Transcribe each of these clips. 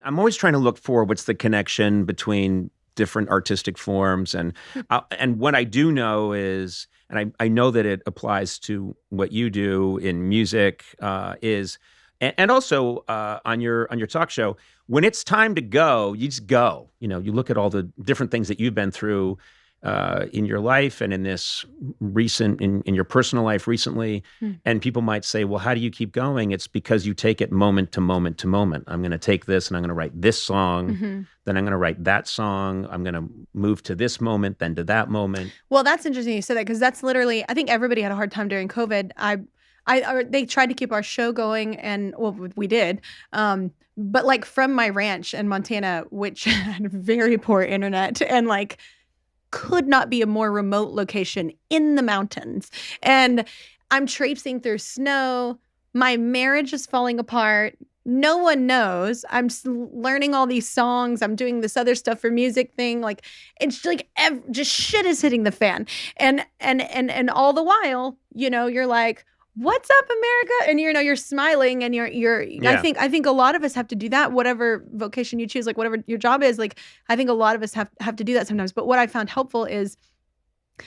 I'm always trying to look for what's the connection between different artistic forms. And what I do know is, and I know that it applies to what you do in music, is, and also on your talk show, when it's time to go, you just go. You know, you look at all the different things that you've been through in your life and in this in your personal life recently. And people might say, well, how do you keep going? It's because you take it moment to moment to moment. I'm going to take this and I'm going to write this song. Then I'm going to write that song. I'm going to move to this moment, then to that moment. Well, that's interesting you said that, because that's literally, I think everybody had a hard time during COVID. They tried to keep our show going, and well, we did. But like from my ranch in Montana, which had very poor internet and like could not be a more remote location in the mountains. And I'm traipsing through snow. My marriage is falling apart. No one knows. I'm learning all these songs. I'm doing this other stuff for music thing. Like it's like just shit is hitting the fan. And all the while, you know, you're like, what's up, America? And you're smiling, and you're I think a lot of us have to do that, whatever vocation you choose, like whatever your job is. Like I think a lot of us have to do that sometimes. But what I found helpful is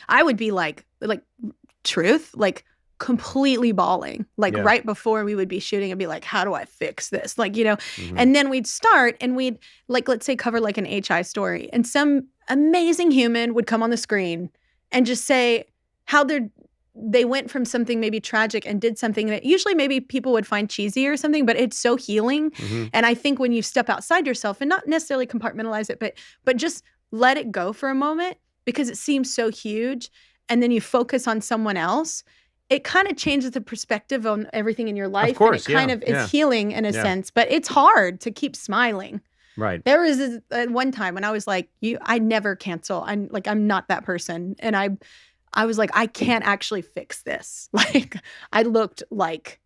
I would be like truth, like completely bawling, like right before we would be shooting and be like, how do I fix this? Like, you know, and then we'd start and we'd like, let's say cover like an HI story, and some amazing human would come on the screen and just say how they went from something maybe tragic and did something that usually maybe people would find cheesy or something, but it's so healing. And I think when you step outside yourself and not necessarily compartmentalize it, but just let it go for a moment, because it seems so huge, and then you focus on someone else, it kind of changes the perspective on everything in your life. Of course, and it kind of is healing in a sense, but it's hard to keep smiling. Right. There was one time when I was like, I never cancel. I'm not that person. And I was like, I can't actually fix this. Like, I looked like,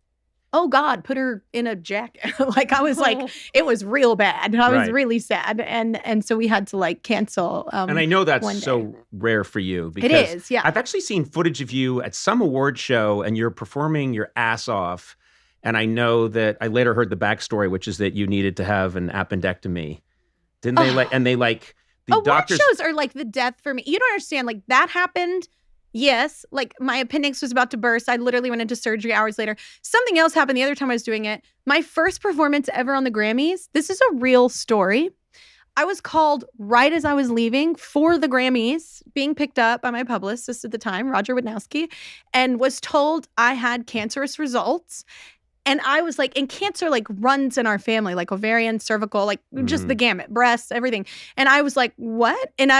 oh God, put her in a jacket. Like, I was like, it was real bad. I was really sad. And so we had to like cancel. And I know that's so rare for you. Because it is, yeah. I've actually seen footage of you at some award show, and you're performing your ass off. And I know that I later heard the backstory, which is that you needed to have an appendectomy. Didn't they the award doctors... shows are like the death for me. You don't understand. Like, that happened. Yes, like my appendix was about to burst. I literally went into surgery hours later. Something else happened the other time I was doing it. My first performance ever on the Grammys. This is a real story. I was called right as I was leaving for the Grammys, being picked up by my publicist at the time, Roger Widnowski, and was told I had cancerous results. And I was like, and cancer like runs in our family, like ovarian, cervical, like just the gamut, breasts, everything. And I was like, what? And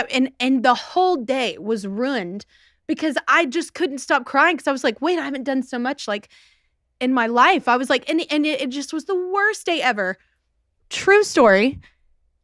the whole day was ruined, because I just couldn't stop crying, because I was like, wait, I haven't done so much like in my life. I was like, and it just was the worst day ever. True story.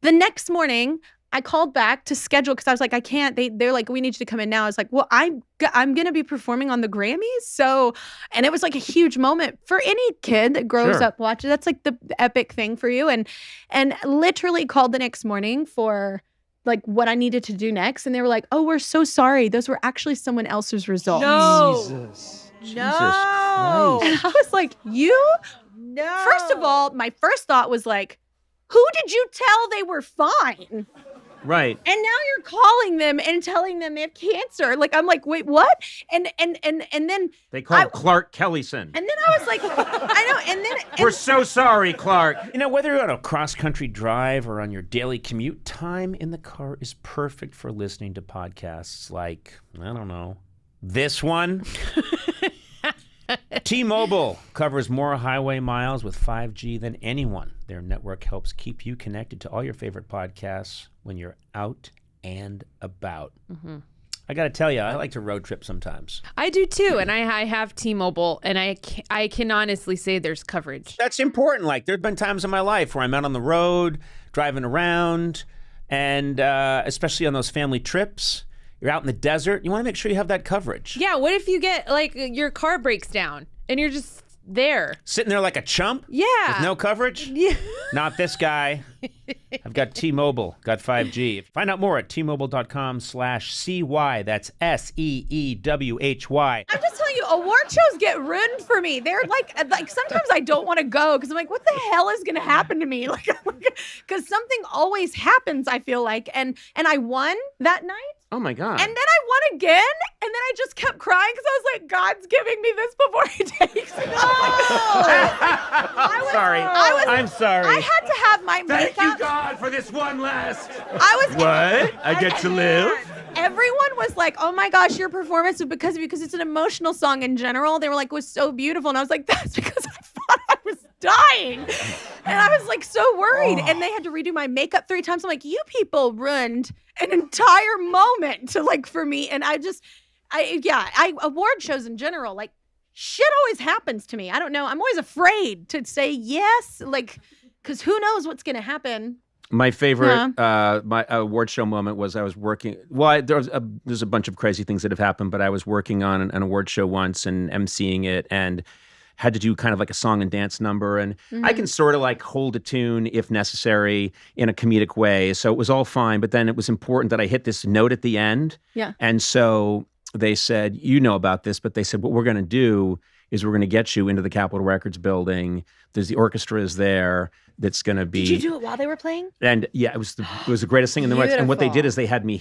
The next morning, I called back to schedule, because I was like, I can't. They're like, we need you to come in now. I was like, well, I'm going to be performing on the Grammys. So, and it was like a huge moment for any kid that grows up watching. That's like the epic thing for you. And literally called the next morning for like what I needed to do next. And they were like, oh, we're so sorry. Those were actually someone else's results. No. Jesus No. Christ. And I was like, you? No. First of all, my first thought was like, who did you tell they were fine? Right. And now you're calling them and telling them they have cancer. Like, I'm like, wait, what? And then They called Clark Kellison. And then I was like, I know. And then We're so sorry, Clark. You know, whether you're on a cross-country drive or on your daily commute, time in the car is perfect for listening to podcasts like, I don't know, this one. T-Mobile covers more highway miles with 5G than anyone. Their network helps keep you connected to all your favorite podcasts when you're out and about. I got to tell you, I like to road trip sometimes. I do too, and I have T-Mobile, and I can honestly say there's coverage. That's important. Like, there's been times in my life where I'm out on the road, driving around, and especially on those family trips, you're out in the desert, you want to make sure you have that coverage. Yeah, what if you get, like, your car breaks down, and you're just there. Sitting there like a chump? Yeah. With no coverage? Yeah. Not this guy. I've got T-Mobile, got 5G. Find out more at T-Mobile.com/CY. That's SEEWHY. I'm just telling you, award shows get ruined for me. They're like sometimes I don't want to go because I'm like, what the hell is going to happen to me? Like, because something always happens. I feel like, and I won that night. Oh my God. And then I won again, and then I just kept crying because I was like, God's giving me this before He takes it. I'm sorry. I had to have my Thank makeup. you, God, for this one last. What? I get to live? Everyone was like, oh my gosh, your performance was because of you, because it's an emotional song in general. They were like, it was so beautiful. And I was like, that's because I thought I was dying. And I was like so worried. And they had to redo my makeup 3 times. I'm like, you people ruined an entire moment to like for me. And I award shows in general, like shit always happens to me. I don't know. I'm always afraid to say yes, like, because who knows what's going to happen. My favorite my award show moment was I was working. Well, there's a bunch of crazy things that have happened, but I was working on an award show once and emceeing it, and had to do kind of like a song and dance number. And I can sort of like hold a tune if necessary in a comedic way. So it was all fine. But then it was important that I hit this note at the end. Yeah. And so they said, you know about this, but they said, what we're going to do is we're going to get you into the Capitol Records building. The orchestra is there. That's going to be. Did you do it while they were playing? And yeah, it was the greatest thing in the world. And what they did is they had me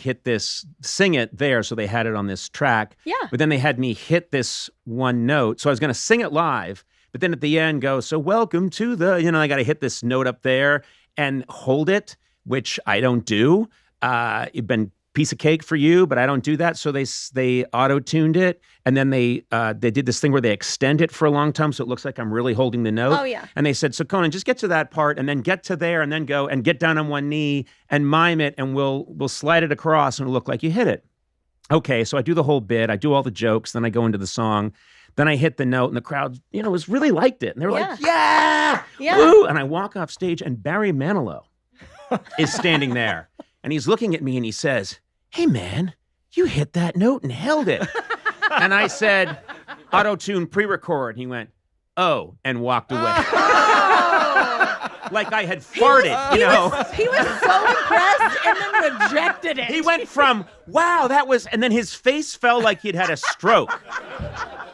sing it there, so they had it on this track. Yeah. But then they had me hit this one note, so I was going to sing it live. But then at the end, go, so welcome to the, I got to hit this note up there and hold it, which I don't do. It'd been piece of cake for you, but I don't do that. So they auto-tuned it, and then they did this thing where they extend it for a long time, so it looks like I'm really holding the note. Oh yeah. And they said, so Conan, just get to that part, and then get to there, and then go and get down on one knee and mime it, and we'll slide it across, and it'll look like you hit it. Okay, so I do the whole bit, I do all the jokes, then I go into the song, then I hit the note, and the crowd, was really liked it, and they were like, yeah, woo! And I walk off stage, and Barry Manilow is standing there. And he's looking at me and he says, hey, man, you hit that note and held it. And I said, auto-tune pre-record. He went, oh, and walked away. Like I had farted, He was so impressed and then rejected it. He went from, wow, that was, and then his face felt like he'd had a stroke.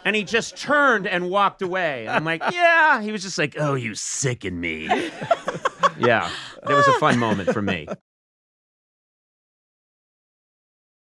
And he just turned and walked away. And I'm like, yeah. He was just like, oh, you sicken me. Yeah, it was a fun moment for me.